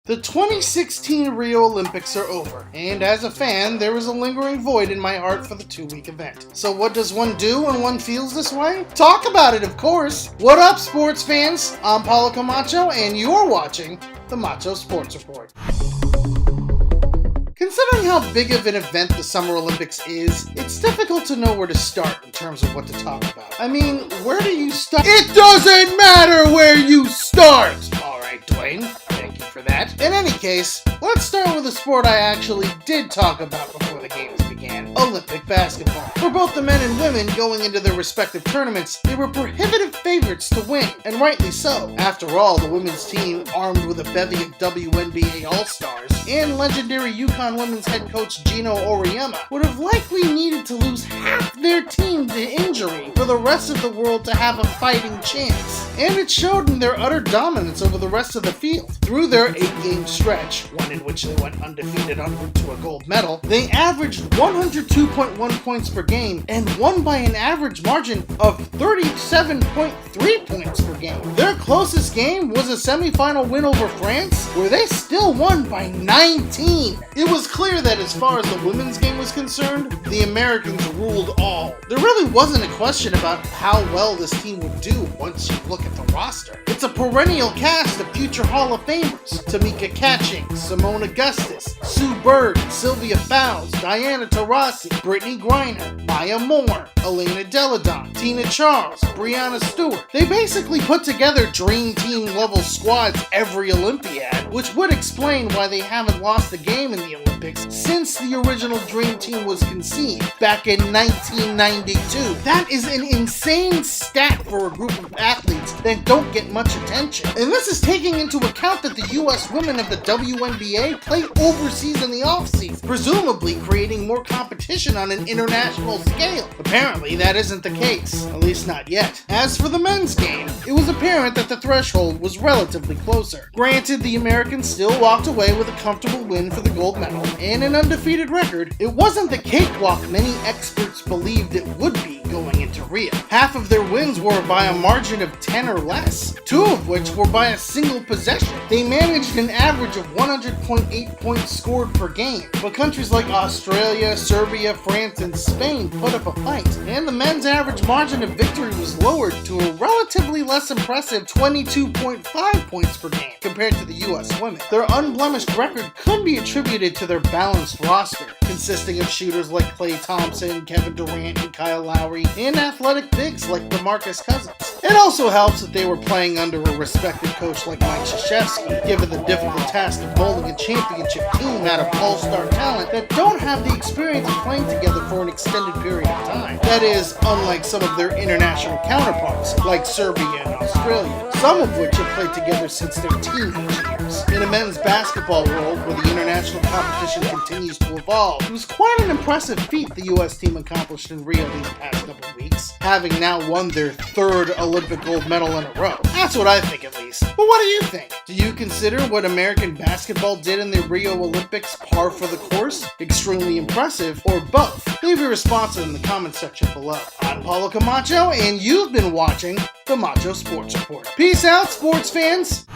The 2016 Rio Olympics are over, and as a fan, there is a lingering void in my heart for the two-week event. So what does one do when one feels this way? Talk about it, of course! What up, sports fans? I'm Paulo Camacho, and you're watching the Macho Sports Report. Considering how big of an event the Summer Olympics is, it's difficult to know where to start in terms of what to talk about. I mean, where do you start? It doesn't matter where you start! Alright, Dwayne, thank you for that. In any case, let's start with a sport I actually did talk about before the games began: Olympic basketball. For both the men and women going into their respective tournaments, they were prohibitive favorites to win, and rightly so. After all, the women's team, armed with a bevy of WNBA All-Stars, and legendary UConn women's head coach Gino Auriemma, would have likely needed to lose half their team to injury for the rest of the world to have a fighting chance. And it showed in their utter dominance over the rest of the field. Through their 8-game stretch, one in which they went undefeated en route to a gold medal, they averaged 102.1 points per game and won by an average margin of 37.3 points per game. Their closest game was a semifinal win over France, where they still won by 19. It was clear that as far as the women's game was concerned, the Americans ruled all. There really wasn't a question about how well this team would do once you look at the roster. It's a perennial cast of future Hall of Famers: Tamika Catchings, Simone Augustus, Sue Bird, Sylvia Fowles, Diana Taurasi, Brittany Griner, Maya Moore, Elena Delle Donne, Tina Charles, Breanna Stewart. They basically put together dream team level squads every Olympiad, which would explain why they haven't lost a game in the Olympics since the original dream team was conceived back in 1992. That is an insane stat for a group of athletes that don't get much attention. And this is taking into account that the US women of the WNBA play overseas in the offseason, presumably creating more competition on an international scale. Apparently, that isn't the case, at least not yet. As for the men's game, it was apparent that the threshold was relatively closer. Granted, the Americans still walked away with a comfortable win for the gold medal and an undefeated record. It wasn't the cakewalk many experts believed it would be going into Rio. Half of their wins were by a margin of 10 or less, 2 of which were by a single possession. They managed an average of 100.8 points scored per game, but countries like Australia, Serbia, France, and Spain put up a fight, and the men's average margin of victory was lowered to a relatively less impressive 22.5 points per game compared to the US women. Their unblemished record could be attributed to their balanced roster, consisting of shooters like Klay Thompson, Kevin Durant, and Kyle Lowry, and athletic bigs like DeMarcus Cousins. It also helps that they were playing under a respected coach like Mike Krzyzewski, given the difficult task of molding a championship team out of all-star talent that don't have the experience of playing together for an extended period of time. That is, unlike some of their international counterparts, like Serbia and Australia, some of which have played together since their teenage years. In a men's basketball world where the international competition continues to evolve, it was quite an impressive feat the US team accomplished in Rio these past couple of weeks, having now won their 3rd Olympic gold medal in a row. That's what I think, at least. But what do you think? Do you consider what American basketball did in the Rio Olympics par for the course, extremely impressive, or both? Leave your responses in the comment section below. I'm Paulo Camacho, and you've been watching the Macho Sports Report. Peace out, sports fans!